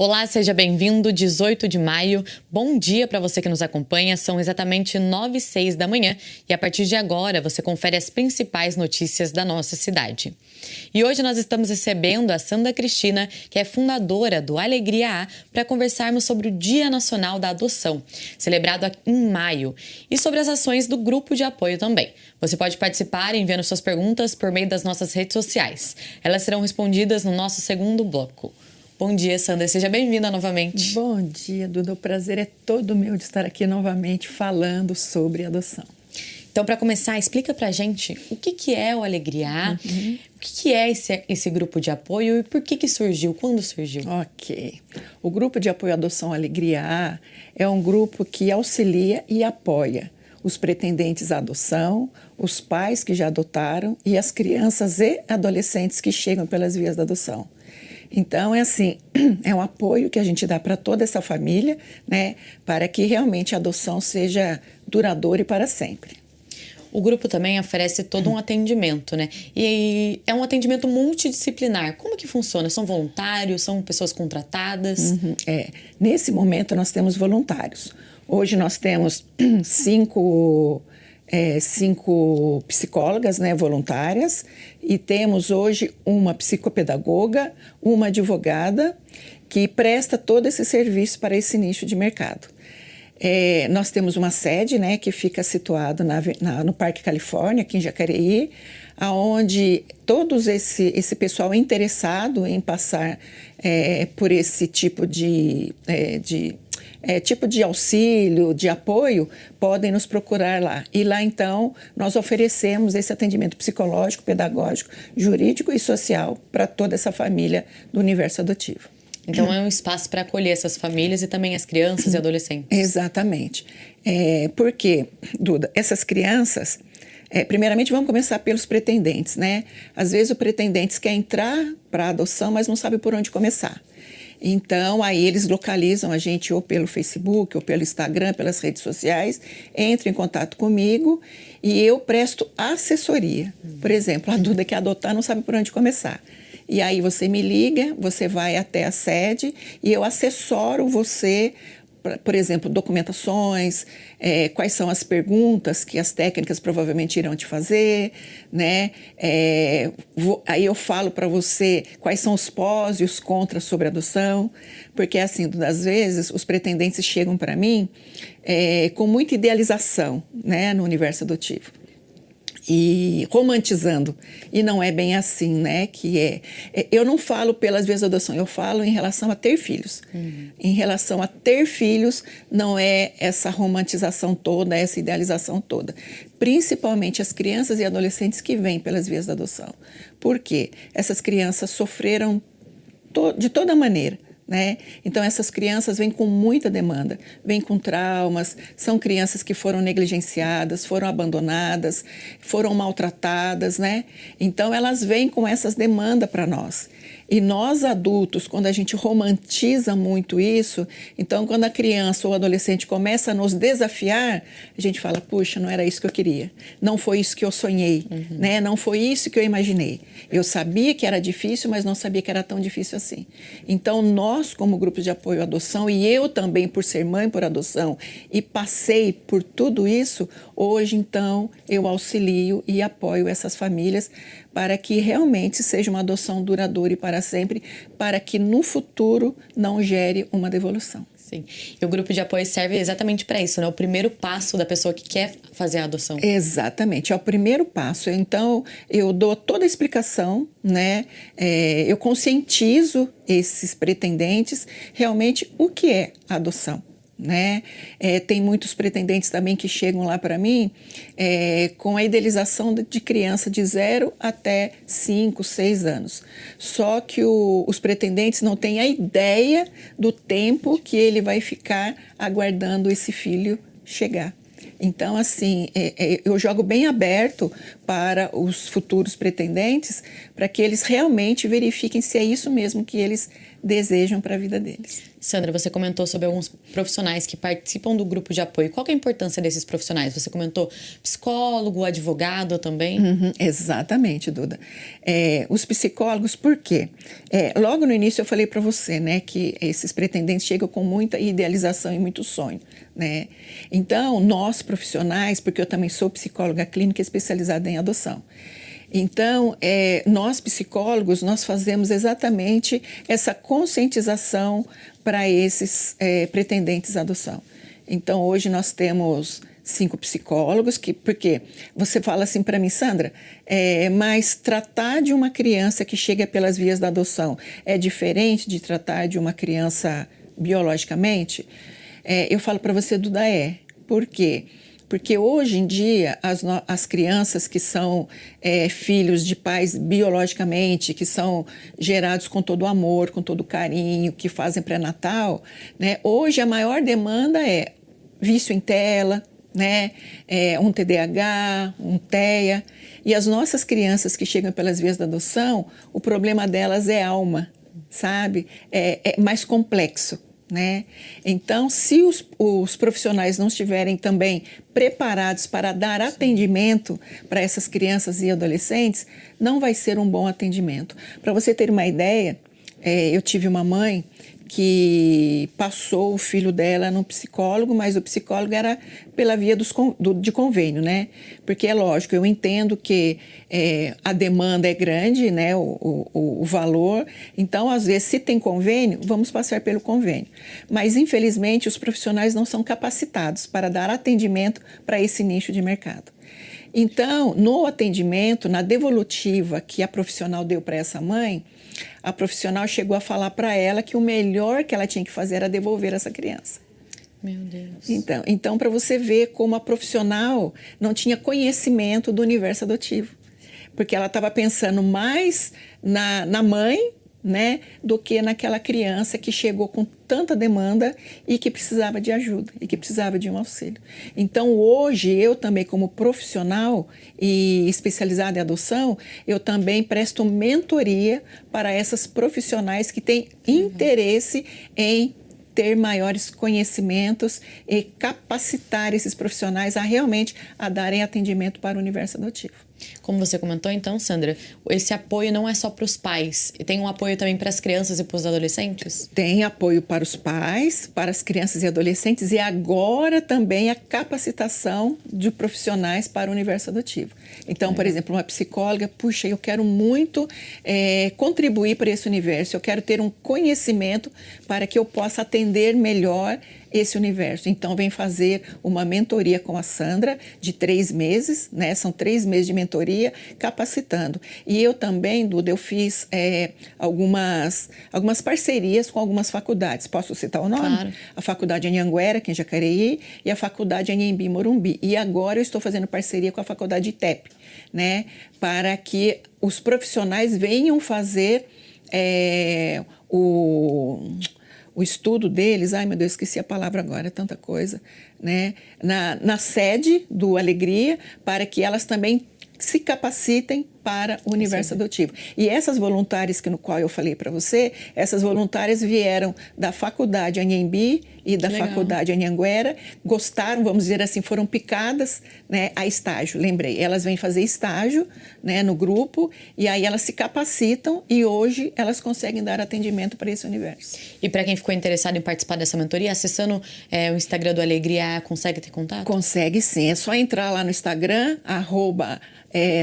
Olá, seja bem-vindo, 18 de maio. Bom dia para você que nos acompanha. São exatamente 9h06 da manhã e a partir de agora você confere as principais notícias da nossa cidade. E hoje nós estamos recebendo a Sandra Cristina, que é fundadora do Alegria A, para conversarmos sobre o Dia Nacional da Adoção, celebrado em maio, e sobre as ações do grupo de apoio também. Você pode participar enviando suas perguntas por meio das nossas redes sociais. Elas serão respondidas no nosso segundo bloco. Bom dia, Sandra. Seja bem-vinda novamente. Bom dia, Duda. O prazer é todo meu de estar aqui novamente falando sobre adoção. Então, para começar, explica pra gente o que é o Alegria, o que é esse grupo de apoio e por que surgiu, quando surgiu? Ok. O Grupo de Apoio à Adoção Alegria A é um grupo que auxilia e apoia os pretendentes à adoção, os pais que já adotaram e as crianças e adolescentes que chegam pelas vias da adoção. Então, é assim, é um apoio que a gente dá para toda essa família, né, para que realmente a adoção seja duradoura e para sempre. O grupo também oferece todo um atendimento, né? E é um atendimento multidisciplinar. Como que funciona? São voluntários? São pessoas contratadas? Nesse momento, nós temos voluntários. Hoje nós temos cinco psicólogas, né, voluntárias, e temos hoje uma psicopedagoga, uma advogada que presta todo esse serviço para esse nicho de mercado. Nós temos uma sede, né, que fica situado no Parque Califórnia, aqui em Jacareí, onde todo esse pessoal interessado em passar por esse tipo de auxílio, de apoio, podem nos procurar lá. E lá, então, nós oferecemos esse atendimento psicológico, pedagógico, jurídico e social para toda essa família do universo adotivo. Então, é um espaço para acolher essas famílias e também as crianças e adolescentes. Exatamente. Porque, Duda, essas crianças... primeiramente, vamos começar pelos pretendentes, né? Às vezes, o pretendente quer entrar para a adoção, mas não sabe por onde começar. Então, aí eles localizam a gente ou pelo Facebook, ou pelo Instagram, pelas redes sociais, entram em contato comigo e eu presto assessoria. Por exemplo, a Duda quer adotar, não sabe por onde começar. E aí você me liga, você vai até a sede e eu assessoro você, por exemplo, documentações, quais são as perguntas que as técnicas provavelmente irão te fazer, né? Aí eu falo para você quais são os pós e os contras sobre a adoção, porque assim, às vezes os pretendentes chegam para mim com muita idealização, né, no universo adotivo. E romantizando, e não é bem assim, né, eu não falo pelas vias da adoção, eu falo em relação a ter filhos. Em relação a ter filhos, não é essa romantização toda, essa idealização toda. Principalmente as crianças e adolescentes que vêm pelas vias da adoção. Por quê? Essas crianças sofreram de toda maneira, né? Então, essas crianças vêm com muita demanda, vêm com traumas, são crianças que foram negligenciadas, foram abandonadas, foram maltratadas, né? Então, elas vêm com essas demandas para nós. E nós, adultos, quando a gente romantiza muito isso, então, quando a criança ou o adolescente começa a nos desafiar, a gente fala, puxa, não era isso que eu queria, não foi isso que eu sonhei, né? Não foi isso que eu imaginei. Eu sabia que era difícil, mas não sabia que era tão difícil assim. Então, nós, como grupo de apoio à adoção, e eu também, por ser mãe por adoção, e passei por tudo isso, hoje, então, eu auxilio e apoio essas famílias para que realmente seja uma adoção duradoura e para sempre, para que no futuro não gere uma devolução. Sim. E o grupo de apoio serve exatamente para isso, né? O primeiro passo da pessoa que quer fazer a adoção. Exatamente, é o primeiro passo. Então, eu dou toda a explicação, né? Eu conscientizo esses pretendentes realmente o que é a adoção. Né? Tem muitos pretendentes também que chegam lá para mim com a idealização de criança de 0 até 5, 6 anos. Só que os pretendentes não têm a ideia do tempo que ele vai ficar aguardando esse filho chegar. Então, assim, eu jogo bem aberto para os futuros pretendentes para que eles realmente verifiquem se é isso mesmo que eles desejam para a vida deles. Sandra, você comentou sobre alguns profissionais que participam do grupo de apoio. Qual que é a importância desses profissionais? Você comentou psicólogo, advogado também? Exatamente, Duda. Os psicólogos, por quê? Logo no início eu falei para você, né, que esses pretendentes chegam com muita idealização e muito sonho, né? Então, nós profissionais, porque eu também sou psicóloga clínica especializada em adoção, então, nós psicólogos, nós fazemos exatamente essa conscientização para esses pretendentes à adoção. Então, hoje nós temos 5 psicólogos, porque você fala assim para mim, Sandra, mas tratar de uma criança que chega pelas vias da adoção é diferente de tratar de uma criança biologicamente? Eu falo para você, Duda, Por quê? Porque hoje em dia as crianças que são filhos de pais biologicamente, que são gerados com todo o amor, com todo o carinho, que fazem pré-natal, né? Hoje a maior demanda é vício em tela, né? Um TDAH, um TEA. E as nossas crianças que chegam pelas vias da adoção, o problema delas é alma, sabe? É mais complexo, né? Então, se os profissionais não estiverem também preparados para dar atendimento para essas crianças e adolescentes, não vai ser um bom atendimento. Para você ter uma ideia, eu tive uma mãe que passou o filho dela num psicólogo, mas o psicólogo era pela via de convênio, né? Porque é lógico, eu entendo que a demanda é grande, né? O valor. Então, às vezes, se tem convênio, vamos passar pelo convênio. Mas, infelizmente, os profissionais não são capacitados para dar atendimento para esse nicho de mercado. Então, no atendimento, na devolutiva que a profissional deu para essa mãe, a profissional chegou a falar para ela que o melhor que ela tinha que fazer era devolver essa criança. Meu Deus. Então para você ver como a profissional não tinha conhecimento do universo adotivo. Porque ela estava pensando mais na mãe, né, do que naquela criança que chegou com tanta demanda e que precisava de ajuda, e que precisava de um auxílio. Então, hoje, eu também, como profissional e especializada em adoção, eu também presto mentoria para essas profissionais que têm interesse em ter maiores conhecimentos e capacitar esses profissionais a realmente darem atendimento para o universo adotivo. Como você comentou, então, Sandra, esse apoio não é só para os pais, tem um apoio também para as crianças e para os adolescentes? Tem apoio para os pais, para as crianças e adolescentes e agora também a capacitação de profissionais para o universo adotivo. Então, por exemplo, uma psicóloga, puxa, eu quero muito contribuir para esse universo, eu quero ter um conhecimento para que eu possa atender melhor esse universo. Então, vem fazer uma mentoria com a Sandra de 3 meses, né? São 3 meses de mentoria, capacitando. E eu também, Duda, eu fiz algumas parcerias com algumas faculdades. Posso citar o nome? Claro. A Faculdade Anhanguera, aqui em Jacareí, e a Faculdade Anhembi, Morumbi. E agora eu estou fazendo parceria com a Faculdade ITEP, né? Para que os profissionais venham fazer o estudo deles, ai meu Deus, esqueci a palavra agora, é tanta coisa, né? Na sede do Alegria, para que elas também se capacitem para o universo adotivo. E essas voluntárias no qual eu falei para você, essas voluntárias vieram da Faculdade Anhembi e da Faculdade Anhanguera, gostaram, vamos dizer assim, foram picadas, né, a estágio, lembrei. Elas vêm fazer estágio, né, no grupo e aí elas se capacitam e hoje elas conseguem dar atendimento para esse universo. E para quem ficou interessado em participar dessa mentoria, acessando o Instagram do Alegria, consegue ter contato? Consegue sim, é só entrar lá no Instagram,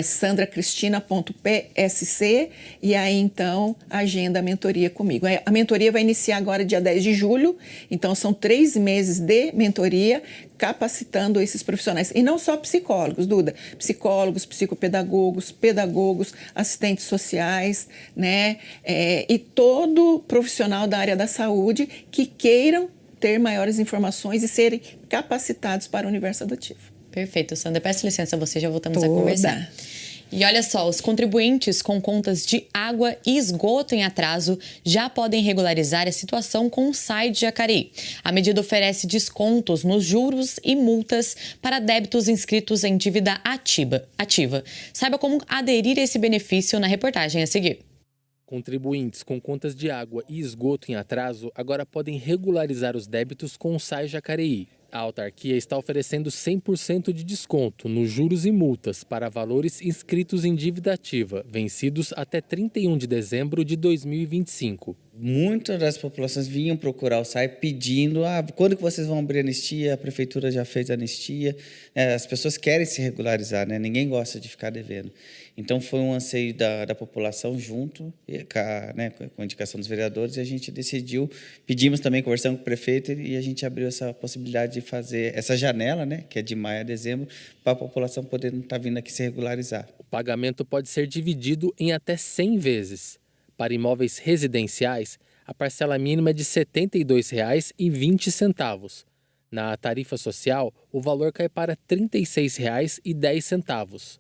sandracristina.psc e aí então agenda a mentoria comigo. A mentoria vai iniciar agora dia 10 de julho, então são 3 meses de mentoria capacitando esses profissionais. E não só psicólogos, Duda, psicólogos, psicopedagogos, pedagogos, assistentes sociais, né? E todo profissional da área da saúde que queiram ter maiores informações e serem capacitados para o universo adotivo. Perfeito, Sandra. Peço licença a você, já voltamos a conversar. E olha só, os contribuintes com contas de água e esgoto em atraso já podem regularizar a situação com o SAI de Jacareí. A medida oferece descontos nos juros e multas para débitos inscritos em dívida ativa. Saiba como aderir a esse benefício na reportagem a seguir. Contribuintes com contas de água e esgoto em atraso agora podem regularizar os débitos com o SAI Jacareí. A autarquia está oferecendo 100% de desconto nos juros e multas para valores inscritos em dívida ativa, vencidos até 31 de dezembro de 2025. Muitas das populações vinham procurar o SAI pedindo quando que vocês vão abrir anistia, a prefeitura já fez a anistia. As pessoas querem se regularizar, né? Ninguém gosta de ficar devendo. Então foi um anseio da população junto, com a indicação dos vereadores, e a gente decidiu, pedimos também, conversando com o prefeito, e a gente abriu essa possibilidade de fazer essa janela, né, que é de maio a dezembro, para a população poder estar vindo aqui se regularizar. O pagamento pode ser dividido em até 100 vezes. Para imóveis residenciais, a parcela mínima é de R$ 72,20. Na tarifa social, o valor cai para R$ 36,10.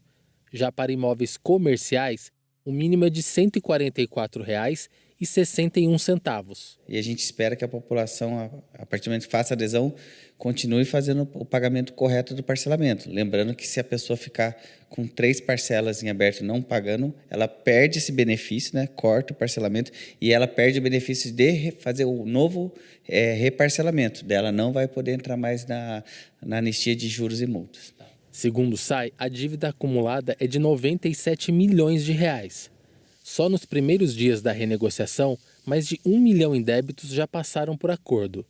Já para imóveis comerciais, o mínimo é de R$ 144,61. E a gente espera que a população, a partir do momento que faça adesão, continue fazendo o pagamento correto do parcelamento. Lembrando que se a pessoa ficar com 3 parcelas em aberto não pagando, ela perde esse benefício, né? Corta o parcelamento e ela perde o benefício de fazer o novo reparcelamento. Dela não vai poder entrar mais na anistia de juros e multas. Segundo o SAI, a dívida acumulada é de R$ 97 milhões. Só nos primeiros dias da renegociação, mais de 1 milhão em débitos já passaram por acordo.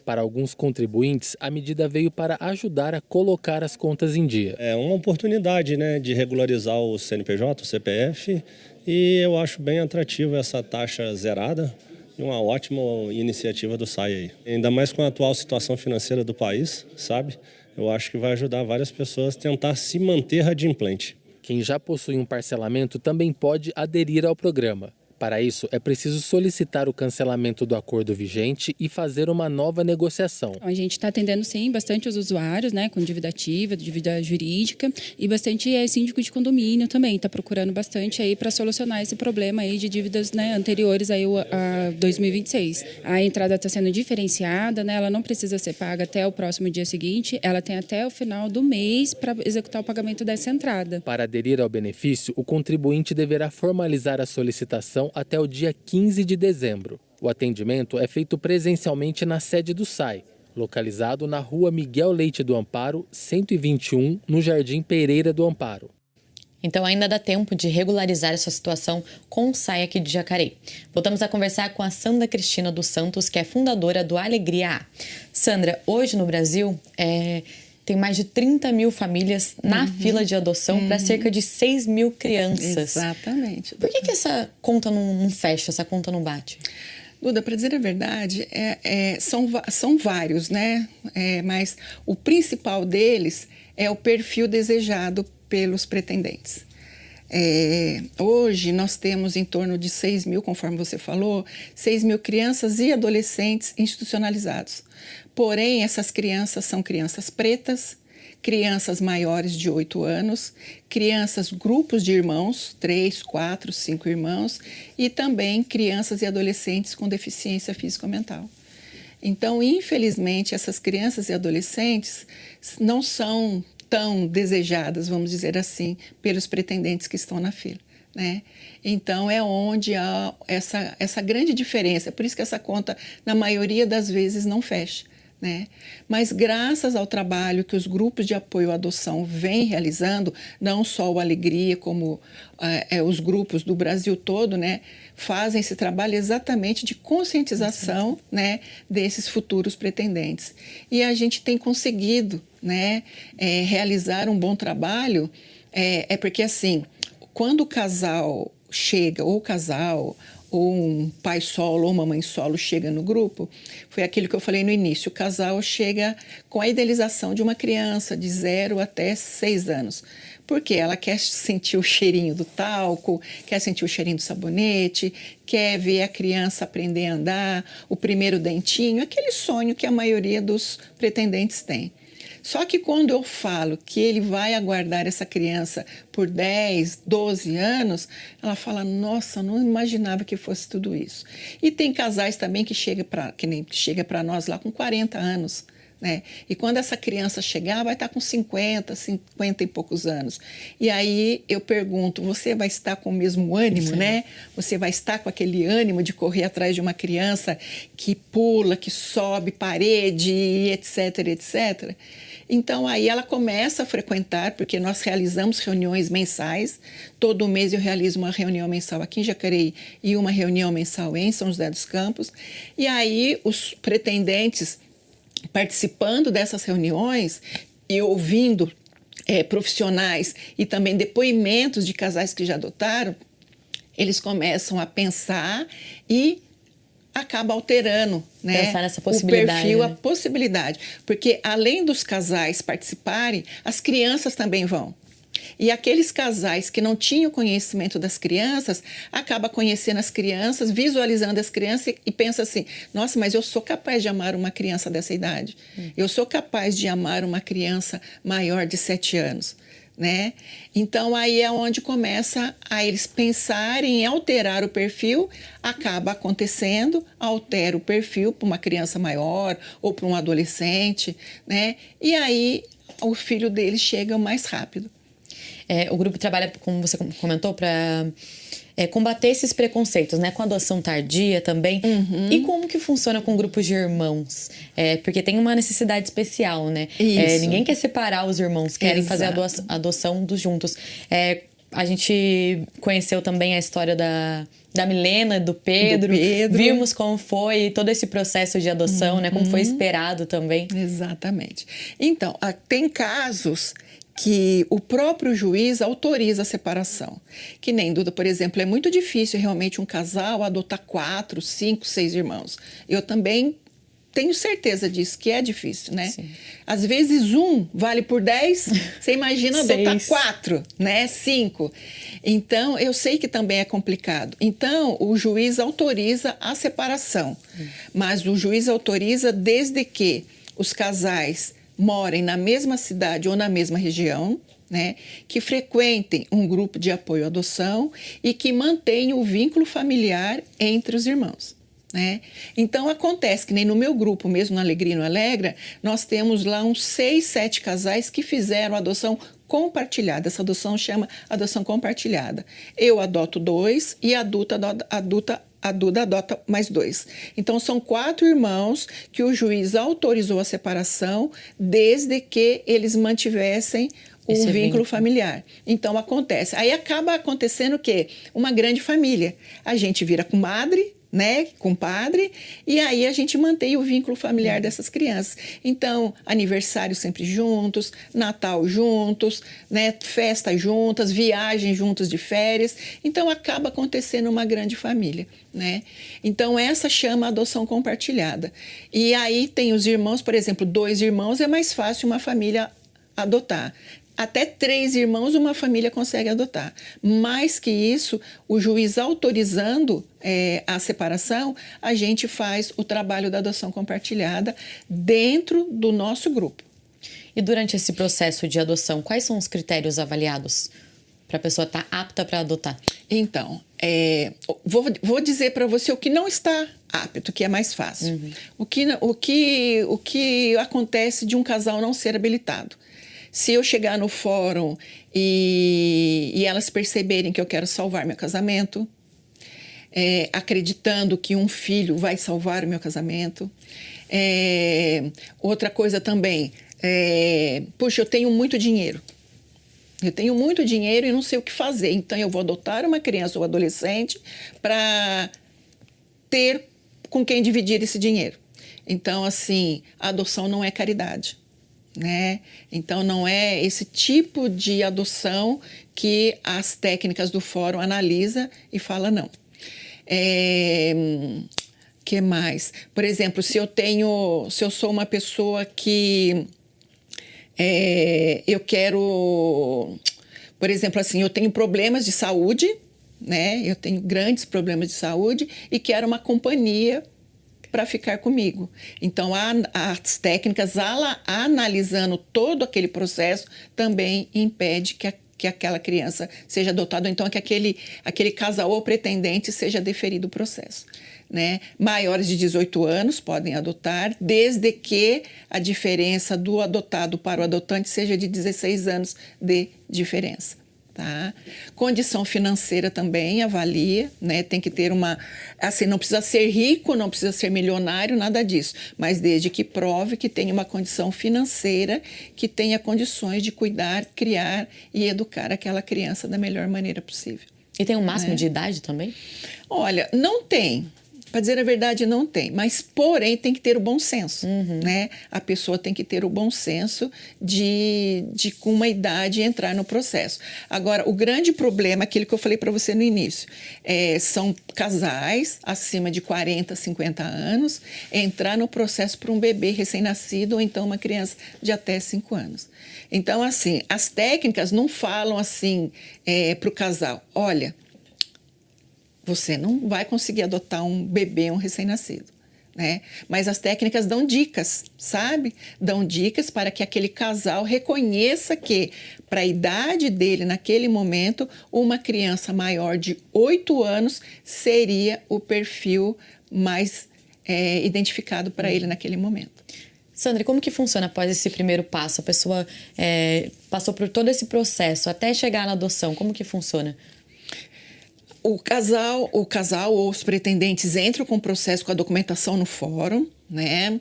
Para alguns contribuintes, a medida veio para ajudar a colocar as contas em dia. É uma oportunidade, né, de regularizar o CNPJ, o CPF, e eu acho bem atrativo essa taxa zerada e uma ótima iniciativa do SAI aí. Ainda mais com a atual situação financeira do país, sabe? Eu acho que vai ajudar várias pessoas a tentar se manter adimplente. Quem já possui um parcelamento também pode aderir ao programa. Para isso, é preciso solicitar o cancelamento do acordo vigente e fazer uma nova negociação. A gente está atendendo, sim, bastante os usuários, né, com dívida ativa, dívida jurídica, e bastante síndico de condomínio também. Está procurando bastante aí para solucionar esse problema aí de dívidas, né, anteriores aí a 2026. A entrada está sendo diferenciada, né, ela não precisa ser paga até o próximo dia seguinte, ela tem até o final do mês para executar o pagamento dessa entrada. Para aderir ao benefício, o contribuinte deverá formalizar a solicitação até o dia 15 de dezembro. O atendimento é feito presencialmente na sede do SAI, localizado na Rua Miguel Leite do Amparo, 121, no Jardim Pereira do Amparo. Então ainda dá tempo de regularizar essa situação com o SAI aqui de Jacareí. Voltamos a conversar com a Sandra Cristina dos Santos, que é fundadora do Alegria A. Sandra, hoje no Brasil tem mais de 30 mil famílias na fila de adoção para cerca de 6 mil crianças. Exatamente. Por que essa conta não fecha, essa conta não bate? Duda, para dizer a verdade, são vários, né? Mas o principal deles é o perfil desejado pelos pretendentes. Hoje nós temos em torno de 6 mil, conforme você falou, 6 mil crianças e adolescentes institucionalizados. Porém, essas crianças são crianças pretas, crianças maiores de 8 anos, grupos de irmãos, 3, 4, 5 irmãos, e também crianças e adolescentes com deficiência físico-mental. Então, infelizmente, essas crianças e adolescentes não são tão desejadas, vamos dizer assim, pelos pretendentes que estão na fila, né? Então, é onde há essa grande diferença. Por isso que essa conta, na maioria das vezes, não fecha, né? Mas graças ao trabalho que os grupos de apoio à adoção vêm realizando, não só o Alegria, como os grupos do Brasil todo, né, fazem esse trabalho exatamente de conscientização, né, desses futuros pretendentes. E a gente tem conseguido, né, realizar um bom trabalho, porque assim, quando o casal chega, ou o casal, ou um pai solo ou uma mãe solo chega no grupo, foi aquilo que eu falei no início, o casal chega com a idealização de uma criança de 0 até 6 anos, porque ela quer sentir o cheirinho do talco, quer sentir o cheirinho do sabonete, quer ver a criança aprender a andar, o primeiro dentinho, aquele sonho que a maioria dos pretendentes tem. Só que quando eu falo que ele vai aguardar essa criança por 10, 12 anos, ela fala, nossa, não imaginava que fosse tudo isso. E tem casais também que chega para nós lá com 40 anos, né? E quando essa criança chegar, vai estar com 50 e poucos anos. E aí eu pergunto, você vai estar com o mesmo ânimo, né? Você vai estar com aquele ânimo de correr atrás de uma criança que pula, que sobe parede, etc, etc? Então, aí ela começa a frequentar, porque nós realizamos reuniões mensais. Todo mês eu realizo uma reunião mensal aqui em Jacareí e uma reunião mensal em São José dos Campos. E aí os pretendentes participando dessas reuniões e ouvindo profissionais e também depoimentos de casais que já adotaram, eles começam a pensar e acaba alterando, né, pensar nessa possibilidade, o perfil, né? a possibilidade. Porque além dos casais participarem, as crianças também vão. E aqueles casais que não tinham conhecimento das crianças, acaba conhecendo as crianças, visualizando as crianças e pensa assim, nossa, mas eu sou capaz de amar uma criança dessa idade. Eu sou capaz de amar uma criança maior de 7 anos. Né? Então, aí é onde começa a eles pensarem em alterar o perfil, acaba acontecendo, altera o perfil para uma criança maior ou para um adolescente, né? E aí o filho deles chega mais rápido. O grupo trabalha, como você comentou, para combater esses preconceitos, né? Com adoção tardia também. E como que funciona com grupos de irmãos? Porque tem uma necessidade especial, né? Ninguém quer separar os irmãos, querem fazer a adoção dos juntos. A gente conheceu também a história da Milena, do Pedro. Vimos como foi todo esse processo de adoção, né? Como foi esperado também. Exatamente. Então, tem casos que o próprio juiz autoriza a separação. Que nem, Duda, por exemplo, é muito difícil realmente um casal adotar 4, 5, 6 irmãos. Eu também tenho certeza disso, que é difícil, né? Sim. Às vezes 1 vale por 10, você imagina adotar 4, né? 5. Então, eu sei que também é complicado. Então, o juiz autoriza a separação. Mas o juiz autoriza desde que os casais morem na mesma cidade ou na mesma região, né, que frequentem um grupo de apoio à adoção e que mantenham o vínculo familiar entre os irmãos. Né? Então, acontece que nem no meu grupo, mesmo no Alegria e no Alegra, nós temos lá uns 6, 7 casais que fizeram adoção compartilhada. Essa adoção chama adoção compartilhada. Eu adoto 2 e a Duda adota mais 2. Então, são 4 irmãos que o juiz autorizou a separação desde que eles mantivessem o vínculo familiar. Então, acontece. Aí acaba acontecendo o quê? Uma grande família. A gente vira comadre, né, compadre, e aí a gente mantém o vínculo familiar dessas crianças. Então, aniversário sempre juntos, Natal juntos, né, festas juntas, viagens juntos de férias. Então, acaba acontecendo uma grande família, né? Então, essa chama adoção compartilhada. E aí tem os irmãos, por exemplo, 2 irmãos é mais fácil uma família adotar. Até 3 irmãos uma família consegue adotar. Mais que isso, o juiz autorizando a separação, a gente faz o trabalho da adoção compartilhada dentro do nosso grupo. E durante esse processo de adoção, quais são os critérios avaliados para a pessoa estar apta para adotar? Então, vou dizer para você o que não está apto, que é mais fácil. O que acontece de um casal não ser habilitado. Se eu chegar no fórum e elas perceberem que eu quero salvar meu casamento, acreditando que um filho vai salvar o meu casamento. Outra coisa também, puxa, eu tenho muito dinheiro. Eu tenho muito dinheiro e não sei o que fazer. Então, eu vou adotar uma criança ou adolescente para ter com quem dividir esse dinheiro. Então, assim, a adoção não é caridade. Né? Então, não é esse tipo de adoção que as técnicas do fórum analisa e fala não. Que mais? Por exemplo, se eu sou uma pessoa que eu quero, por exemplo, assim, eu tenho problemas de saúde, né? Eu tenho grandes problemas de saúde e quero uma companhia para ficar comigo. Então, as técnicas, analisando todo aquele processo, também impede que aquela criança seja adotada, ou então que aquele casal ou pretendente seja deferido o processo. Né? Maiores de 18 anos podem adotar, desde que a diferença do adotado para o adotante seja de 16 anos de diferença. Tá? Condição financeira também avalia, né? Tem que ter assim, não precisa ser rico, não precisa ser milionário, nada disso, mas desde que prove que tenha uma condição financeira, que tenha condições de cuidar, criar e educar aquela criança da melhor maneira possível. E tem um máximo de idade também? Olha, não tem. Para dizer a verdade, não tem. Mas, porém, tem que ter o bom senso. Né? A pessoa tem que ter o bom senso de com uma idade, entrar no processo. Agora, o grande problema, aquilo que eu falei para você no início, são casais acima de 40, 50 anos, entrar no processo para um bebê recém-nascido ou então uma criança de até 5 anos. Então, assim, as técnicas não falam assim para o casal, olha, você não vai conseguir adotar um bebê, um recém-nascido, né? Mas as técnicas dão dicas, sabe? Dão dicas para que aquele casal reconheça que, para a idade dele naquele momento, uma criança maior de 8 anos seria o perfil mais identificado para ele naquele momento. Sandra, como que funciona após esse primeiro passo? A pessoa passou por todo esse processo até chegar na adoção. Como que funciona? O casal ou os pretendentes entram com o processo, com a documentação no fórum, né?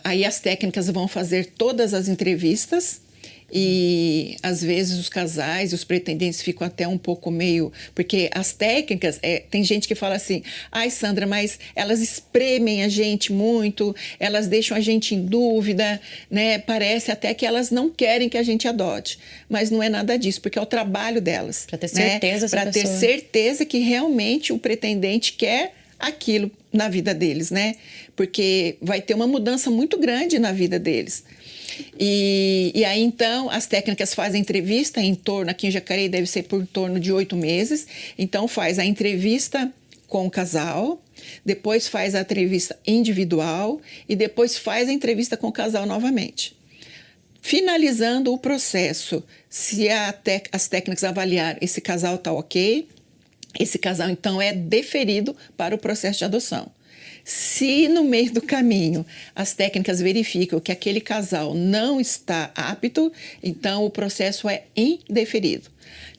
Aí as técnicas vão fazer todas as entrevistas e, às vezes, os casais e os pretendentes ficam até um pouco meio... Porque as técnicas, tem gente que fala assim, ai, Sandra, mas elas espremem a gente muito, elas deixam a gente em dúvida, né? Parece até que elas não querem que a gente adote. Mas não é nada disso, porque é o trabalho delas. Para ter certeza, né? Para ter certeza que realmente o pretendente quer aquilo na vida deles, né? Porque vai ter uma mudança muito grande na vida deles. E aí, então, as técnicas fazem entrevista aqui em Jacareí deve ser por torno de 8 meses. Então, faz a entrevista com o casal, depois faz a entrevista individual e depois faz a entrevista com o casal novamente. Finalizando o processo, se as técnicas avaliar esse casal está ok, esse casal, então, é deferido para o processo de adoção. Se no meio do caminho as técnicas verificam que aquele casal não está apto, então o processo é indeferido.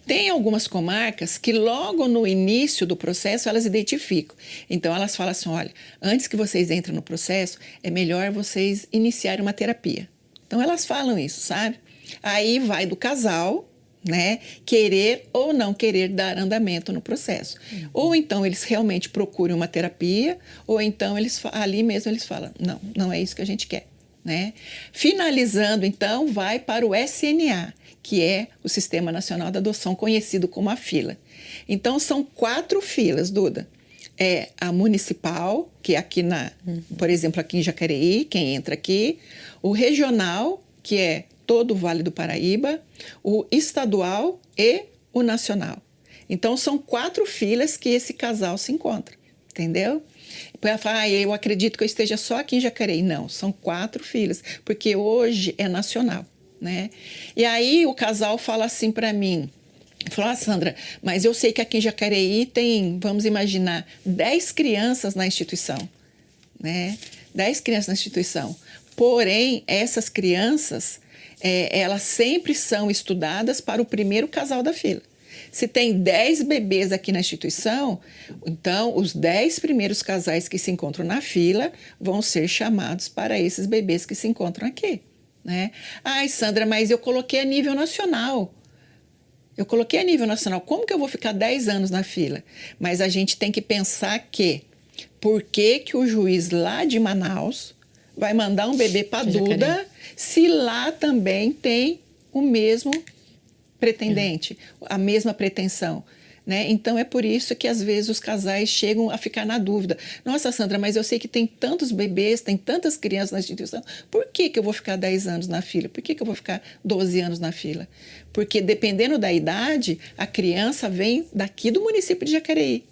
Tem algumas comarcas que logo no início do processo elas identificam. Então elas falam assim, olha, antes que vocês entrem no processo, é melhor vocês iniciarem uma terapia. Então elas falam isso, sabe? Aí vai do casal, né, querer ou não querer dar andamento no processo. Ou então eles realmente procuram uma terapia, ou então ali mesmo eles falam, não é isso que a gente quer. Né? Finalizando, então, vai para o SNA, que é o Sistema Nacional da Adoção, conhecido como a fila. Então, são 4 filas, Duda. É a municipal, que é aqui por exemplo, aqui em Jacareí, quem entra aqui. O regional, que é todo o Vale do Paraíba, o estadual e o nacional. Então, são 4 filas que esse casal se encontra, entendeu? Depois ela fala, eu acredito que eu esteja só aqui em Jacareí. Não, são 4 filas, porque hoje é nacional, né? E aí o casal fala assim para mim, falou, Sandra, mas eu sei que aqui em Jacareí tem, vamos imaginar, 10 crianças na instituição, né? 10 crianças na instituição. Porém, essas crianças... elas sempre são estudadas para o primeiro casal da fila. Se tem 10 bebês aqui na instituição, então os 10 primeiros casais que se encontram na fila vão ser chamados para esses bebês que se encontram aqui. Né? Ai, Sandra, mas eu coloquei a nível nacional. Como que eu vou ficar 10 anos na fila? Mas a gente tem que pensar por que o juiz lá de Manaus vai mandar um bebê para Duda, se lá também tem o mesmo pretendente, a mesma pretensão. Né? Então, é por isso que, às vezes, os casais chegam a ficar na dúvida. Nossa, Sandra, mas eu sei que tem tantos bebês, tem tantas crianças na instituição, por que eu vou ficar 10 anos na fila? Por que eu vou ficar 12 anos na fila? Porque, dependendo da idade, a criança vem daqui do município de Jacareí,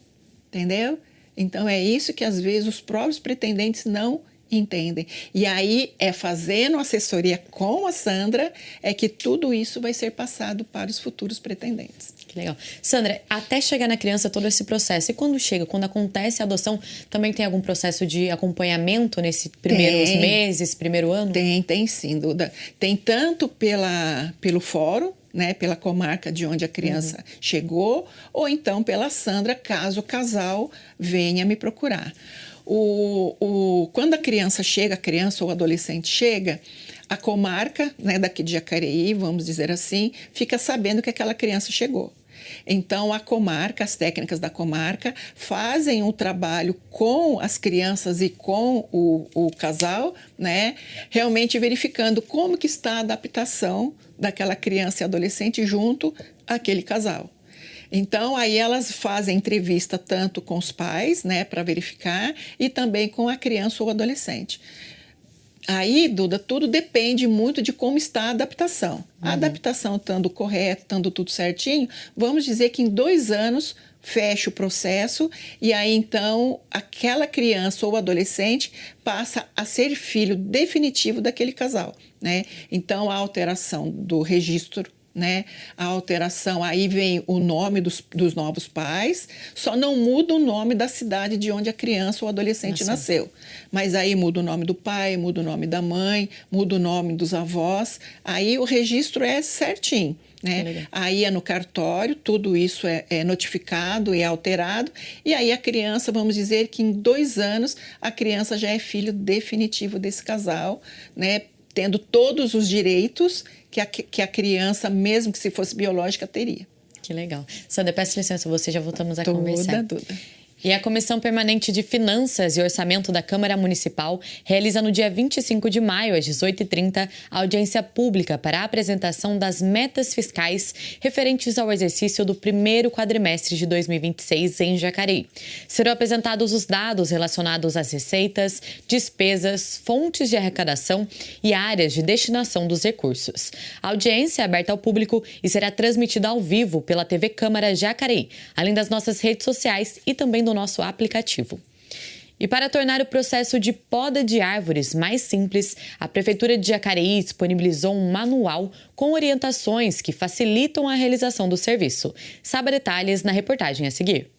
entendeu? Então, é isso que, às vezes, os próprios pretendentes não Entendem. E aí é fazendo assessoria com a Sandra é que tudo isso vai ser passado para os futuros pretendentes. Que legal. Sandra, até chegar na criança todo esse processo. E quando chega, quando acontece a adoção, também tem algum processo de acompanhamento nesses primeiros meses, primeiro ano? Tem sim, Duda. Tem tanto pelo fórum, né, pela comarca de onde a criança chegou, ou então pela Sandra, caso o casal venha me procurar. Quando a criança ou o adolescente chega, a comarca, né, daqui de Jacareí, vamos dizer assim, fica sabendo que aquela criança chegou. Então, a comarca, as técnicas da comarca, fazem um trabalho com as crianças e com o casal, né, realmente verificando como que está a adaptação daquela criança e adolescente junto àquele casal. Então, aí elas fazem entrevista tanto com os pais, né, para verificar, e também com a criança ou adolescente. Aí, Duda, tudo depende muito de como está a adaptação. A adaptação estando correta, estando tudo certinho, vamos dizer que em 2 anos fecha o processo e aí, então, aquela criança ou adolescente passa a ser filho definitivo daquele casal, né? Então, a alteração do registro, né? A alteração, aí vem o nome dos novos pais, só não muda o nome da cidade de onde a criança ou adolescente nasceu. Mas aí muda o nome do pai, muda o nome da mãe, muda o nome dos avós, aí o registro é certinho, né? Aí é no cartório, tudo isso é notificado e é alterado, e aí a criança, vamos dizer que em 2 anos, a criança já é filho definitivo desse casal, né? Tendo todos os direitos que a criança, mesmo que se fosse biológica, teria. Que legal. Sandra, peço licença, você já voltamos a conversar. Duda. E a Comissão Permanente de Finanças e Orçamento da Câmara Municipal realiza no dia 25 de maio, às 18h30, a audiência pública para a apresentação das metas fiscais referentes ao exercício do primeiro quadrimestre de 2026 em Jacareí. Serão apresentados os dados relacionados às receitas, despesas, fontes de arrecadação e áreas de destinação dos recursos. A audiência é aberta ao público e será transmitida ao vivo pela TV Câmara Jacareí, além das nossas redes sociais e também do nosso aplicativo. E para tornar o processo de poda de árvores mais simples, a Prefeitura de Jacareí disponibilizou um manual com orientações que facilitam a realização do serviço. Saiba detalhes na reportagem a seguir.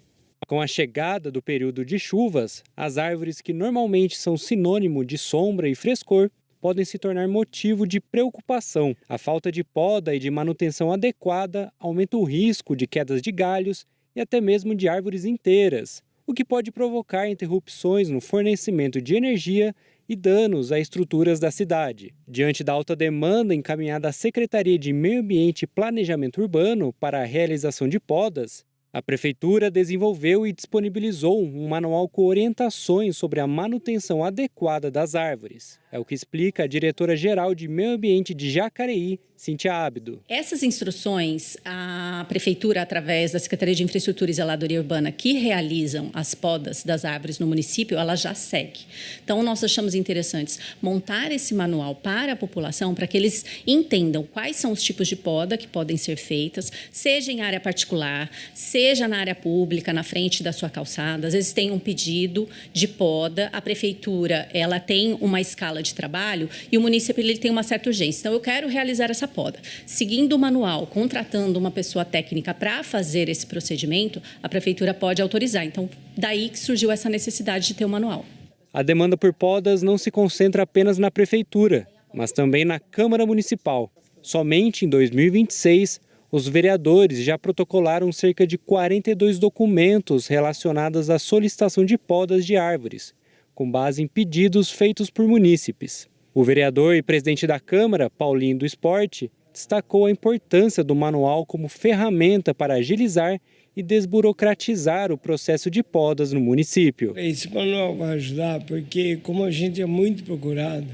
Com a chegada do período de chuvas, as árvores que normalmente são sinônimo de sombra e frescor podem se tornar motivo de preocupação. A falta de poda e de manutenção adequada aumenta o risco de quedas de galhos e até mesmo de árvores inteiras, o que pode provocar interrupções no fornecimento de energia e danos a estruturas da cidade. Diante da alta demanda encaminhada à Secretaria de Meio Ambiente e Planejamento Urbano para a realização de podas, a Prefeitura desenvolveu e disponibilizou um manual com orientações sobre a manutenção adequada das árvores. É o que explica a diretora-geral de Meio Ambiente de Jacareí, Cíntia Ábido. Essas instruções, a Prefeitura, através da Secretaria de Infraestrutura e Zeladoria Urbana, que realizam as podas das árvores no município, ela já segue. Então, nós achamos interessantes montar esse manual para a população, para que eles entendam quais são os tipos de poda que podem ser feitas, seja em área particular, seja na área pública, na frente da sua calçada. Às vezes tem um pedido de poda, a Prefeitura ela tem uma escala de trabalho e o município ele tem uma certa urgência. Então, eu quero realizar essa poda. Seguindo o manual, contratando uma pessoa técnica para fazer esse procedimento, a Prefeitura pode autorizar. Então, daí que surgiu essa necessidade de ter o manual. A demanda por podas não se concentra apenas na Prefeitura, mas também na Câmara Municipal. Somente em 2026, os vereadores já protocolaram cerca de 42 documentos relacionados à solicitação de podas de árvores, com base em pedidos feitos por munícipes. O vereador e presidente da Câmara, Paulinho do Esporte, destacou a importância do manual como ferramenta para agilizar e desburocratizar o processo de podas no município. Esse manual vai ajudar porque, como a gente é muito procurado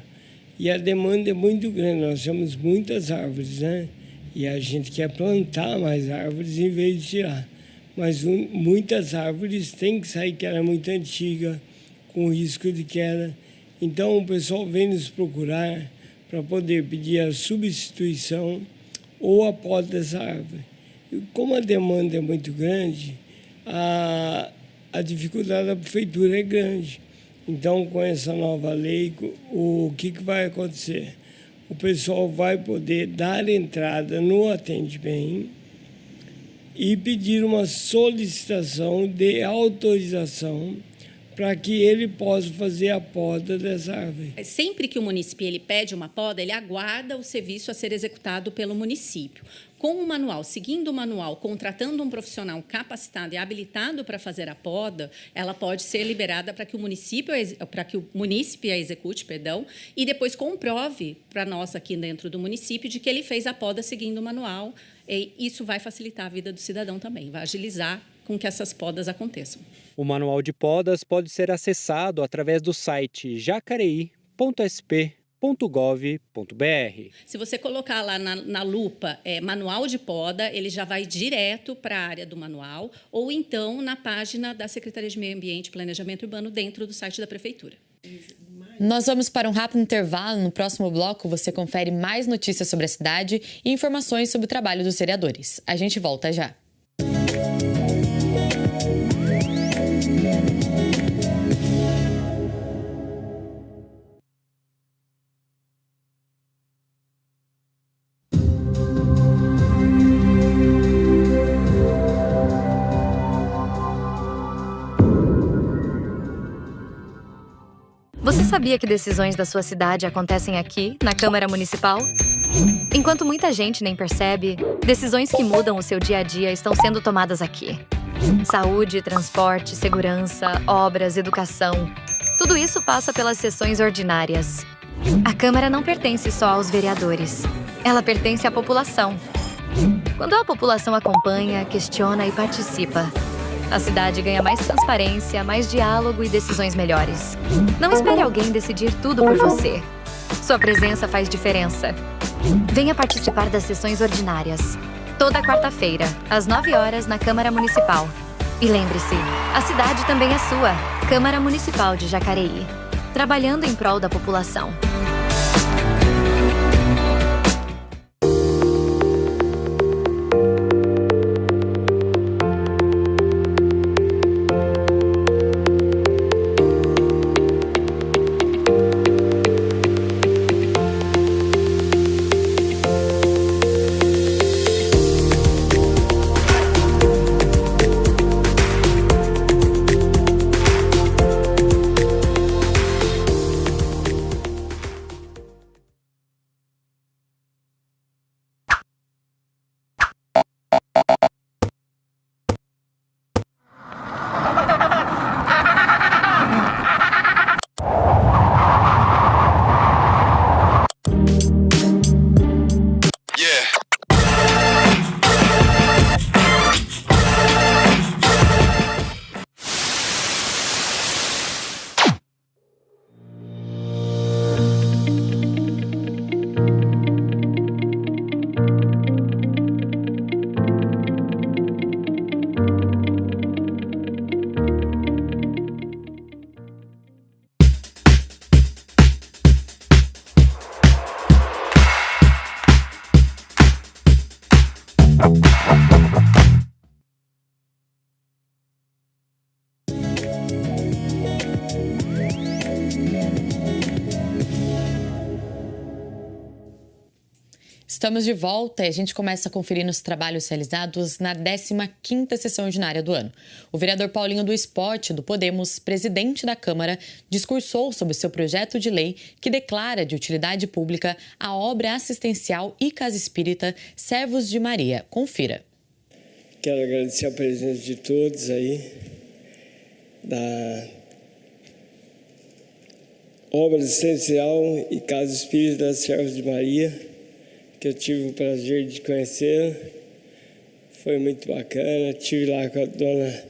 e a demanda é muito grande, nós temos muitas árvores, né? E a gente quer plantar mais árvores em vez de tirar. Mas muitas árvores têm que sair, que ela é muito antiga, com risco de queda. Então, o pessoal vem nos procurar para poder pedir a substituição ou a poda dessa árvore. E como a demanda é muito grande, a dificuldade da Prefeitura é grande. Então, com essa nova lei, o que vai acontecer? O pessoal vai poder dar entrada no atendimento e pedir uma solicitação de autorização para que ele possa fazer a poda dessa árvore. Sempre que o município ele pede uma poda, ele aguarda o serviço a ser executado pelo município. Com o manual, seguindo o manual, contratando um profissional capacitado e habilitado para fazer a poda, ela pode ser liberada para que o município a execute, e depois comprove para nós aqui dentro do município de que ele fez a poda seguindo o manual. E isso vai facilitar a vida do cidadão também, vai agilizar com que essas podas aconteçam. O manual de podas pode ser acessado através do site jacareí.sp.gov.br. Se você colocar lá na lupa manual de poda, ele já vai direto para a área do manual, ou então na página da Secretaria de Meio Ambiente e Planejamento Urbano dentro do site da Prefeitura. Nós vamos para um rápido intervalo. No próximo bloco, você confere mais notícias sobre a cidade e informações sobre o trabalho dos vereadores. A gente volta já. Você sabia que decisões da sua cidade acontecem aqui, na Câmara Municipal? Enquanto muita gente nem percebe, decisões que mudam o seu dia a dia estão sendo tomadas aqui. Saúde, transporte, segurança, obras, educação. Tudo isso passa pelas sessões ordinárias. A Câmara não pertence só aos vereadores. Ela pertence à população. Quando a população acompanha, questiona e participa, a cidade ganha mais transparência, mais diálogo e decisões melhores. Não espere alguém decidir tudo por você. Sua presença faz diferença. Venha participar das sessões ordinárias. Toda quarta-feira, às 9 horas, na Câmara Municipal. E lembre-se, a cidade também é sua. Câmara Municipal de Jacareí. Trabalhando em prol da população. Estamos de volta e a gente começa conferindo os trabalhos realizados na 15ª sessão ordinária do ano. O vereador Paulinho do Esporte, do Podemos, presidente da Câmara, discursou sobre seu projeto de lei que declara de utilidade pública a obra assistencial e casa espírita Servos de Maria. Confira. Quero agradecer a presença de todos aí, da obra assistencial e casa espírita Servos de Maria, que eu tive o prazer de conhecer. Foi muito bacana. Estive lá com a dona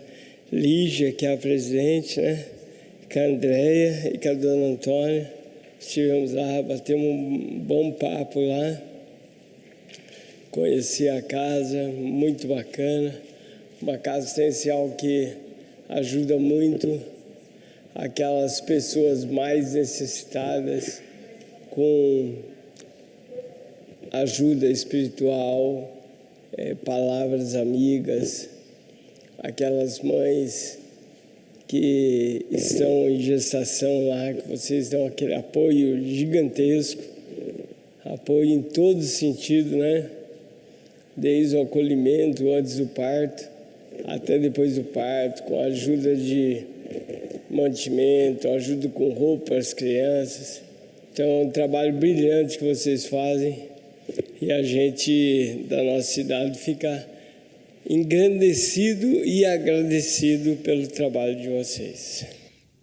Lígia, que é a presidente, né? Com a Andréia e com a dona Antônia. Estivemos lá, batemos um bom papo lá. Conheci a casa, muito bacana. Uma casa assistencial que ajuda muito aquelas pessoas mais necessitadas com ajuda espiritual, palavras amigas, aquelas mães que estão em gestação lá, que vocês dão aquele apoio gigantesco, apoio em todo sentido, né? Desde o acolhimento, antes do parto, até depois do parto, com a ajuda de mantimento, ajuda com roupa para as crianças. Então, é um trabalho brilhante que vocês fazem e a gente da nossa cidade fica engrandecido e agradecido pelo trabalho de vocês.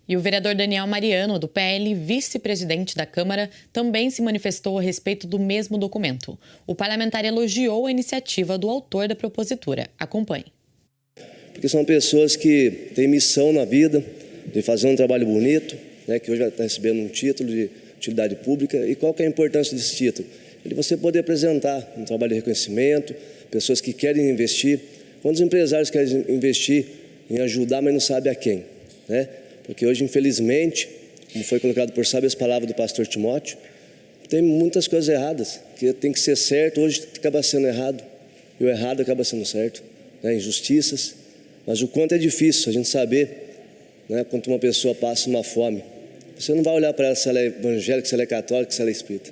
E o vereador Daniel Mariano, do PL, vice-presidente da Câmara, também se manifestou a respeito do mesmo documento. O parlamentar elogiou a iniciativa do autor da propositura. Acompanhe. Porque são pessoas que têm missão na vida de fazer um trabalho bonito, né, que hoje está recebendo um título de utilidade pública. E qual que é a importância desse título? Ele você poder apresentar um trabalho de reconhecimento, pessoas que querem investir. Quantos empresários querem investir em ajudar, mas não sabem a quem, né? Porque hoje, infelizmente, como foi colocado por sábias palavras do pastor Timóteo, tem muitas coisas erradas, que tem que ser certo, hoje acaba sendo errado, e o errado acaba sendo certo, né? Injustiças, mas o quanto é difícil a gente saber, né, quando uma pessoa passa uma fome. Você não vai olhar para ela se ela é evangélica, se ela é católica, se ela é espírita.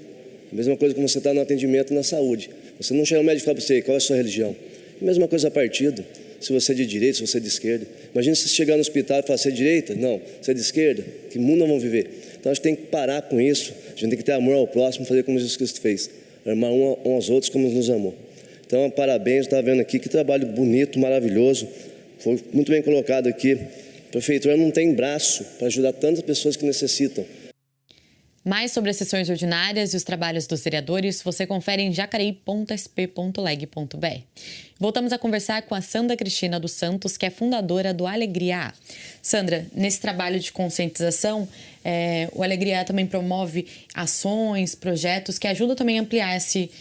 A mesma coisa quando você está no atendimento na saúde. Você não chega ao médico e fala para você qual é a sua religião. A mesma coisa a partido, se você é de direita, se você é de esquerda. Imagina se você chegar no hospital e falar, você é de direita? Não. Você é de esquerda? Que mundo nós vamos viver? Então a gente tem que parar com isso. A gente tem que ter amor ao próximo, fazer como Jesus Cristo fez. Amar um aos outros como nos amou. Então, parabéns, está vendo aqui, que trabalho bonito, maravilhoso. Foi muito bem colocado aqui. A prefeitura não tem braço para ajudar tantas pessoas que necessitam. Mais sobre as sessões ordinárias e os trabalhos dos vereadores, você confere em jacareí.sp.leg.br. Voltamos a conversar com a Sandra Cristina dos Santos, que é fundadora do Alegria A. Sandra, nesse trabalho de conscientização, o Alegria A também promove ações, projetos que ajudam também a ampliar esse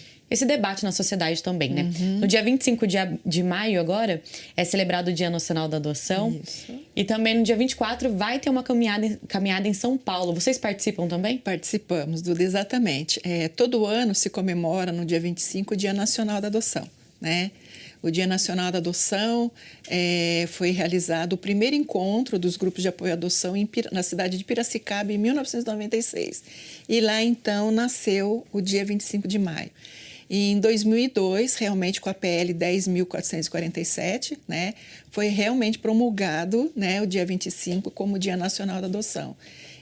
debate na sociedade também, né? No dia 25 de maio agora é celebrado o Dia Nacional da Adoção. Isso. E também no dia 24 vai ter uma caminhada em São Paulo. Vocês participam também? Participamos, Duda, exatamente. Todo ano se comemora no dia 25 o Dia Nacional da Adoção, né? O Dia Nacional da Adoção foi realizado o primeiro encontro dos grupos de apoio à adoção na cidade de Piracicaba em 1996. E lá então nasceu o dia 25 de maio. E em 2002, realmente com a PL 10.447, né, foi realmente promulgado, né, o dia 25 como Dia Nacional da Adoção.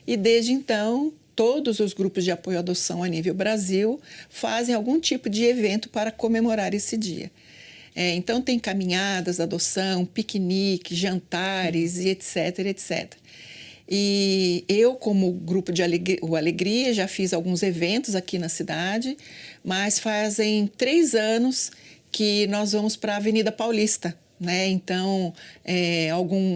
E desde então, todos os grupos de apoio à adoção a nível Brasil fazem algum tipo de evento para comemorar esse dia. Então, tem caminhadas da adoção, piquenique, jantares e etc, etc. E eu, como grupo de Alegria, já fiz alguns eventos aqui na cidade, mas fazem 3 anos que nós vamos para a Avenida Paulista, né? Então,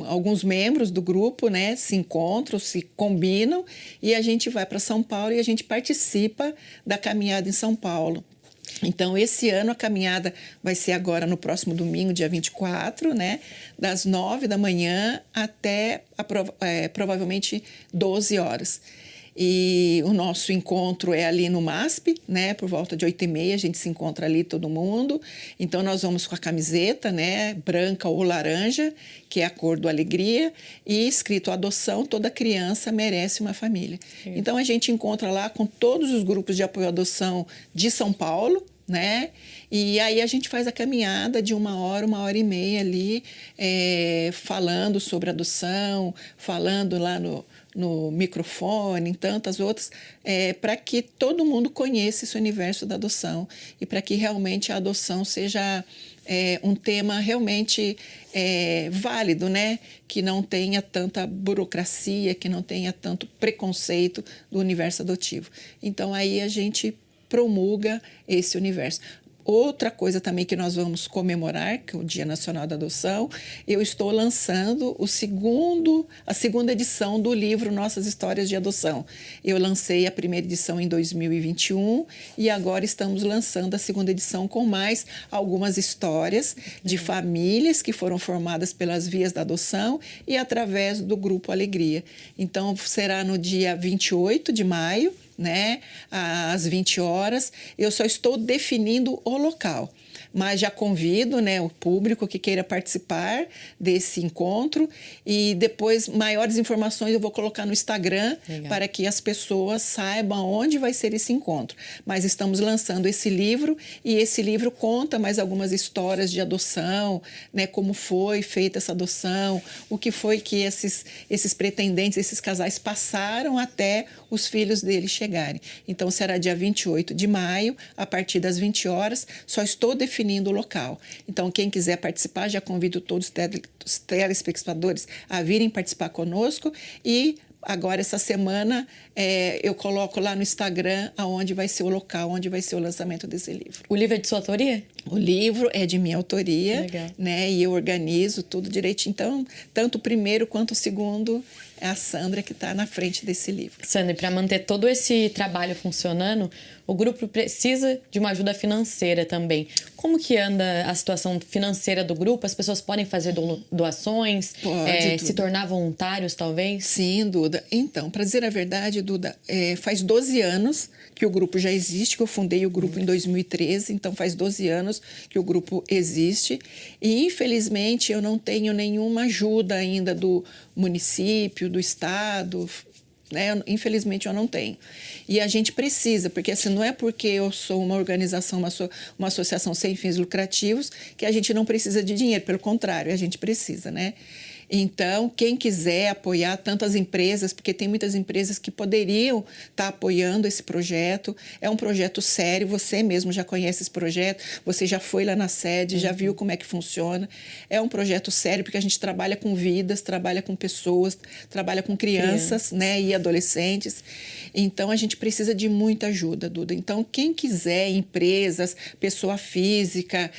alguns membros do grupo, né, se encontram, se combinam e a gente vai para São Paulo e a gente participa da caminhada em São Paulo. Então, esse ano a caminhada vai ser agora no próximo domingo, dia 24, né? Das 9 da manhã até provavelmente 12 horas. E o nosso encontro é ali no MASP, né? Por volta de 8h30 a gente se encontra ali todo mundo. Então, nós vamos com a camiseta, né? Branca ou laranja, que é a cor do Alegria, e escrito adoção, toda criança merece uma família. Sim. Então, a gente encontra lá com todos os grupos de apoio à adoção de São Paulo, né? E aí a gente faz a caminhada de 1h e meia ali, falando sobre adoção, falando lá no microfone, em tantas outras, para que todo mundo conheça esse universo da adoção e para que realmente a adoção seja um tema realmente válido, né? Que não tenha tanta burocracia, que não tenha tanto preconceito do universo adotivo. Então, aí a gente promulga esse universo. Outra coisa também que nós vamos comemorar, que é o Dia Nacional da Adoção, eu estou lançando a segunda edição do livro Nossas Histórias de Adoção. Eu lancei a primeira edição em 2021 e agora estamos lançando a segunda edição com mais algumas histórias de famílias que foram formadas pelas vias da adoção e através do Grupo Alegria. Então, será no dia 28 de maio, né, às 20 horas. Eu só estou definindo o local, mas já convido, né, o público que queira participar desse encontro, e depois maiores informações eu vou colocar no Instagram. Legal. Para que as pessoas saibam onde vai ser esse encontro. Mas estamos lançando esse livro, e esse livro conta mais algumas histórias de adoção, né, como foi feita essa adoção, o que foi que esses pretendentes, esses casais passaram até os filhos deles chegarem. Então, será dia 28 de maio, a partir das 20 horas, só estou definindo o local. Então, quem quiser participar, já convido todos os telespectadores a virem participar conosco, e agora, essa semana, eu coloco lá no Instagram aonde vai ser o local, onde vai ser o lançamento desse livro. O livro é de sua autoria? O livro é de minha autoria, Legal. né? E eu organizo tudo direitinho. Então, tanto o primeiro quanto o segundo, é a Sandra que está na frente desse livro. Sandra, para manter todo esse trabalho funcionando, o grupo precisa de uma ajuda financeira também. Como que anda a situação financeira do grupo? As pessoas podem fazer doações, se tornar voluntários, talvez? Sim, Duda. Então, para dizer a verdade, Duda, faz 12 anos que o grupo já existe, que eu fundei o grupo em 2013, então faz 12 anos que o grupo existe. E, infelizmente, eu não tenho nenhuma ajuda ainda do município, do estado, né? Infelizmente eu não tenho. E a gente precisa, porque assim, não é porque eu sou uma organização, uma associação sem fins lucrativos, que a gente não precisa de dinheiro, pelo contrário, a gente precisa, né? Então, quem quiser apoiar tantas empresas, porque tem muitas empresas que poderiam estar apoiando esse projeto. É um projeto sério, você mesmo já conhece esse projeto, você já foi lá na sede, já viu como é que funciona. É um projeto sério, porque a gente trabalha com vidas, trabalha com pessoas, trabalha com crianças, né, e adolescentes. Então, a gente precisa de muita ajuda, Duda. Então, quem quiser, empresas, pessoa física,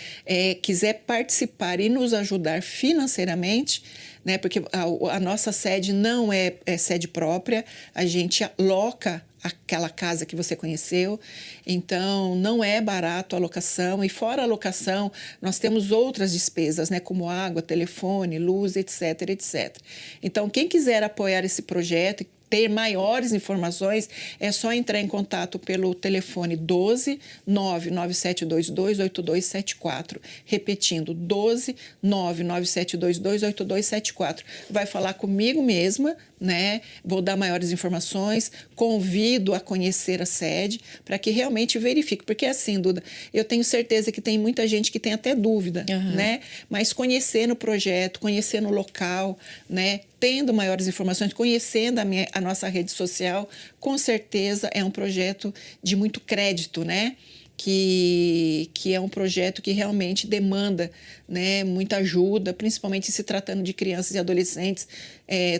quiser participar e nos ajudar financeiramente, né, porque a nossa sede não é sede própria, a gente aloca aquela casa que você conheceu, então não é barato a locação, e fora a locação nós temos outras despesas, né, como água, telefone, luz, etc, etc. Então, quem quiser apoiar esse projeto, ter maiores informações, é só entrar em contato pelo telefone 12 99722 8274. Repetindo, 12 99722 8274. Vai falar comigo mesma, né? Vou dar maiores informações, convido a conhecer a sede para que realmente verifique. Porque assim, Duda, eu tenho certeza que tem muita gente que tem até dúvida, né? Mas conhecendo o projeto, conhecendo o local, né? Tendo maiores informações, conhecendo a nossa rede social, com certeza é um projeto de muito crédito, né? Que é um projeto que realmente demanda, né, muita ajuda, principalmente se tratando de crianças e adolescentes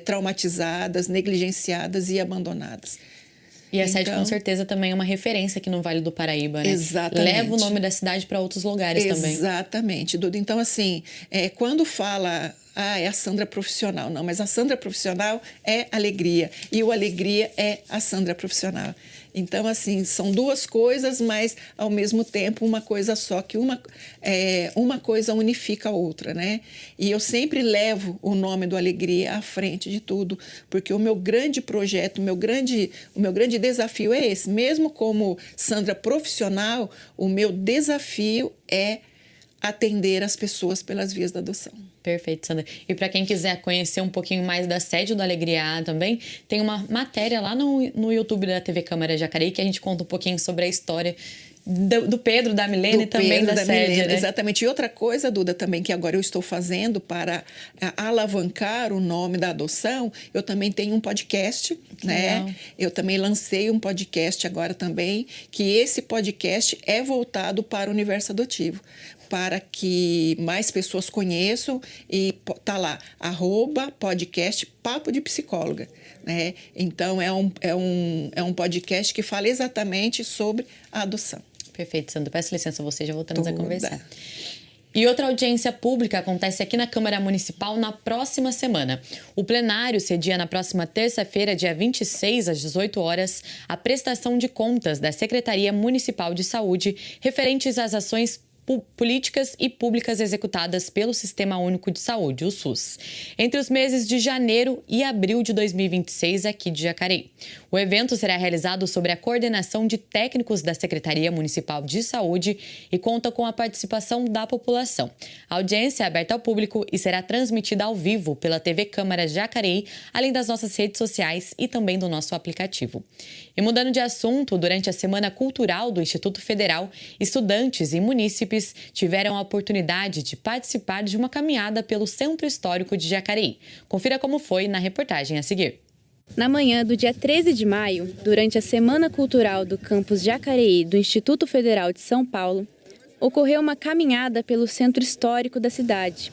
traumatizadas, negligenciadas e abandonadas. E a sede, com certeza, também é uma referência aqui no Vale do Paraíba, né? Exatamente. Leva o nome da cidade para outros lugares também. Exatamente, Duda. Então, assim, quando fala... é a Sandra profissional. Não, mas a Sandra profissional é alegria. E o alegria é a Sandra profissional. Então, assim, são duas coisas, mas, ao mesmo tempo, uma coisa só, que uma coisa unifica a outra, né? E eu sempre levo o nome do Alegria à frente de tudo, porque o meu grande projeto, o meu grande desafio é esse. Mesmo como Sandra profissional, o meu desafio é atender as pessoas pelas vias da adoção. Perfeito, Sandra. E para quem quiser conhecer um pouquinho mais da sede do Alegria também, tem uma matéria lá no YouTube da TV Câmara Jacareí que a gente conta um pouquinho sobre a história do Pedro, da Milene e também da sede, né? Exatamente. E outra coisa, Duda, também que agora eu estou fazendo para alavancar o nome da adoção, eu também tenho um podcast, né? Eu também lancei um podcast agora também, que esse podcast é voltado para o universo adotivo, para que mais pessoas conheçam, e tá lá, @podcast Papo de Psicóloga, né? Então, é um podcast que fala exatamente sobre a adoção. Perfeito, Sandra. Peço licença a você, já voltamos a conversar. E outra audiência pública acontece aqui na Câmara Municipal na próxima semana. O plenário cedia na próxima terça-feira, dia 26, às 18 horas, a prestação de contas da Secretaria Municipal de Saúde referentes às ações políticas e públicas executadas pelo Sistema Único de Saúde, o SUS, entre os meses de janeiro e abril de 2026 aqui de Jacareí. O evento será realizado sob a coordenação de técnicos da Secretaria Municipal de Saúde e conta com a participação da população. A audiência é aberta ao público e será transmitida ao vivo pela TV Câmara Jacareí, além das nossas redes sociais e também do nosso aplicativo. E mudando de assunto, durante a Semana Cultural do Instituto Federal, estudantes e munícipes tiveram a oportunidade de participar de uma caminhada pelo Centro Histórico de Jacareí. Confira como foi na reportagem a seguir. Na manhã do dia 13 de maio, durante a Semana Cultural do campus Jacareí do Instituto Federal de São Paulo, ocorreu uma caminhada pelo Centro Histórico da cidade.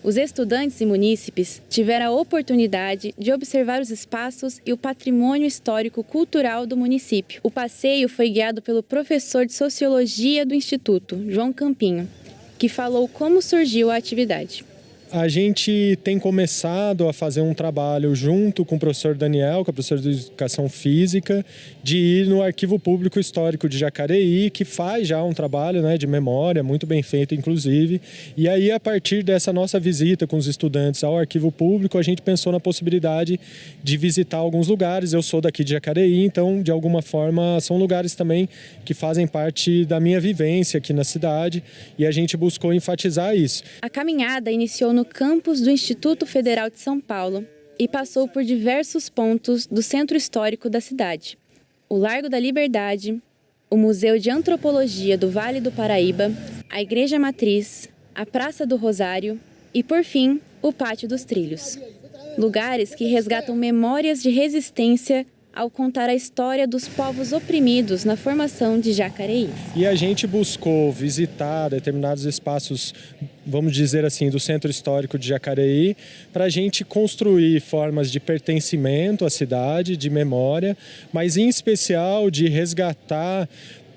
Os estudantes e munícipes tiveram a oportunidade de observar os espaços e o patrimônio histórico-cultural do município. O passeio foi guiado pelo professor de Sociologia do Instituto, João Campinho, que falou como surgiu a atividade. A gente tem começado a fazer um trabalho junto com o professor Daniel, que é professor de Educação Física, de ir no Arquivo Público Histórico de Jacareí, que faz já um trabalho, de memória, muito bem feito, inclusive. E aí, a partir dessa nossa visita com os estudantes ao Arquivo Público, a gente pensou na possibilidade de visitar alguns lugares. Eu sou daqui de Jacareí, então, de alguma forma, são lugares também que fazem parte da minha vivência aqui na cidade, e a gente buscou enfatizar isso. A caminhada iniciou no campus do Instituto Federal de São Paulo e passou por diversos pontos do centro histórico da cidade. O Largo da Liberdade, o Museu de Antropologia do Vale do Paraíba, a Igreja Matriz, a Praça do Rosário e, por fim, o Pátio dos Trilhos. Lugares que resgatam memórias de resistência ao contar a história dos povos oprimidos na formação de Jacareí. E a gente buscou visitar determinados espaços, vamos dizer assim, do Centro Histórico de Jacareí, para a gente construir formas de pertencimento à cidade, de memória, mas em especial de resgatar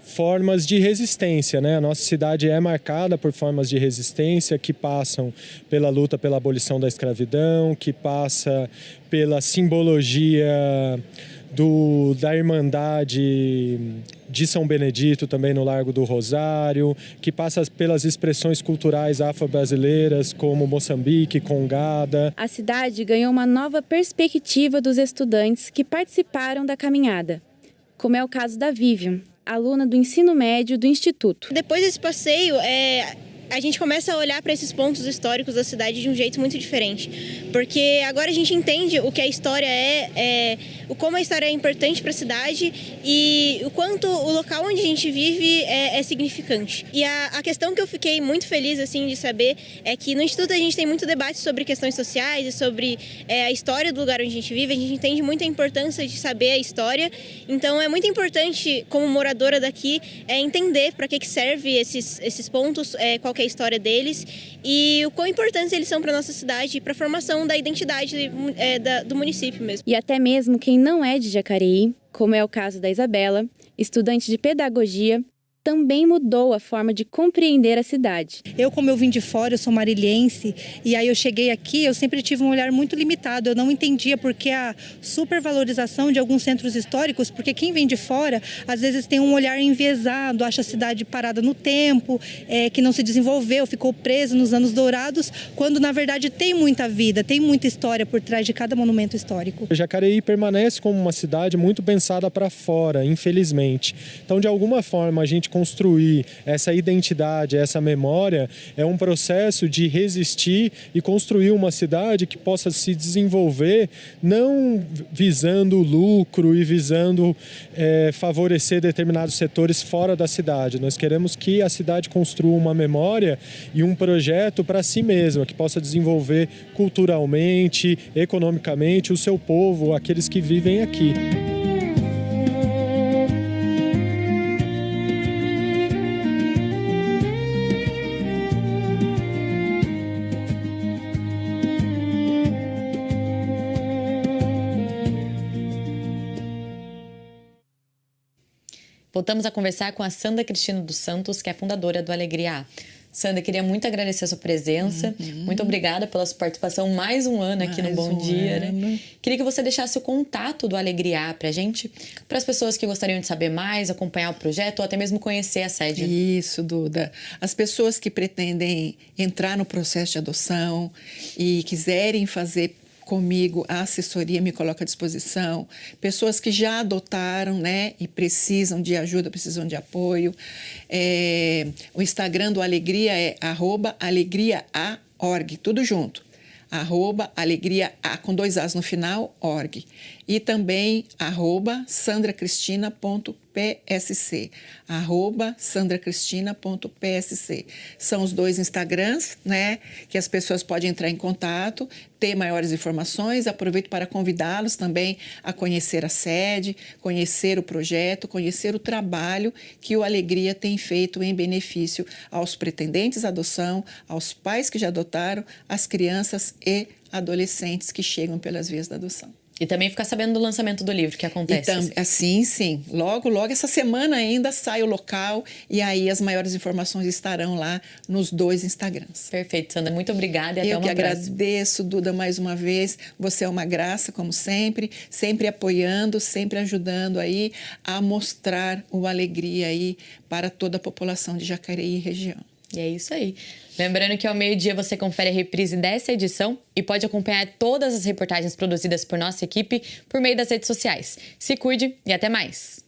formas de resistência, A nossa cidade é marcada por formas de resistência que passam pela luta pela abolição da escravidão, que passa pela simbologia da Irmandade de São Benedito, também no Largo do Rosário, que passa pelas expressões culturais afro-brasileiras, como Moçambique, Congada. A cidade ganhou uma nova perspectiva dos estudantes que participaram da caminhada, como é o caso da Vivian, aluna do ensino médio do Instituto. Depois desse passeio, a gente começa a olhar para esses pontos históricos da cidade de um jeito muito diferente. Porque agora a gente entende o que a história como a história é importante para a cidade e o quanto o local onde a gente vive é significante. E a questão que eu fiquei muito feliz assim, de saber é que no Instituto a gente tem muito debate sobre questões sociais e sobre a história do lugar onde a gente vive. A gente entende muito a importância de saber a história. Então é muito importante, como moradora daqui, entender para que serve esses pontos, qual que é a história deles e o quão importantes eles são para a nossa cidade e para a formação da identidade do município mesmo. E até mesmo quem não é de Jacareí, como é o caso da Isabela, estudante de pedagogia, também mudou a forma de compreender a cidade. Como eu vim de fora, eu sou maríliense, e aí eu cheguei aqui, eu sempre tive um olhar muito limitado. Eu não entendia porque a supervalorização de alguns centros históricos, porque quem vem de fora, às vezes tem um olhar enviesado, acha a cidade parada no tempo, que não se desenvolveu, ficou preso nos anos dourados, quando na verdade tem muita vida, tem muita história por trás de cada monumento histórico. Jacareí permanece como uma cidade muito pensada para fora, infelizmente. Então, de alguma forma, a gente construir essa identidade, essa memória, é um processo de resistir e construir uma cidade que possa se desenvolver não visando lucro e visando favorecer determinados setores fora da cidade. Nós queremos que a cidade construa uma memória e um projeto para si mesma, que possa desenvolver culturalmente, economicamente o seu povo, aqueles que vivem aqui. Voltamos a conversar com a Sandra Cristina dos Santos, que é fundadora do Alegria A. Sandra, queria muito agradecer a sua presença. Muito obrigada pela sua participação mais um ano aqui no Bom Dia. Né? Queria que você deixasse o contato do Alegria pra gente, para as pessoas que gostariam de saber mais, acompanhar o projeto ou até mesmo conhecer a sede. Isso, Duda. As pessoas que pretendem entrar no processo de adoção e quiserem fazer comigo, a assessoria me coloca à disposição. Pessoas que já adotaram, né, e precisam de ajuda, precisam de apoio. O Instagram do Alegria é @alegriaa.org, tudo junto. @alegriaa, com 2 As no final, org. E também @sandracristina.psc. @sandracristina.psc. São os 2 Instagrams, né, que as pessoas podem entrar em contato, ter maiores informações. Aproveito para convidá-los também a conhecer a sede, conhecer o projeto, conhecer o trabalho que o Alegria tem feito em benefício aos pretendentes à adoção, aos pais que já adotaram, às crianças e adolescentes que chegam pelas vias da adoção. E também ficar sabendo do lançamento do livro que acontece. Sim. Logo, essa semana ainda sai o local e aí as maiores informações estarão lá nos 2 Instagrams. Perfeito, Sandra. Muito obrigada e até uma próxima. Eu que agradeço, Duda, mais uma vez. Você é uma graça, como sempre apoiando, sempre ajudando aí a mostrar o Alegria aí para toda a população de Jacareí e região. E é isso aí. Lembrando que ao meio-dia você confere a reprise dessa edição e pode acompanhar todas as reportagens produzidas por nossa equipe por meio das redes sociais. Se cuide e até mais!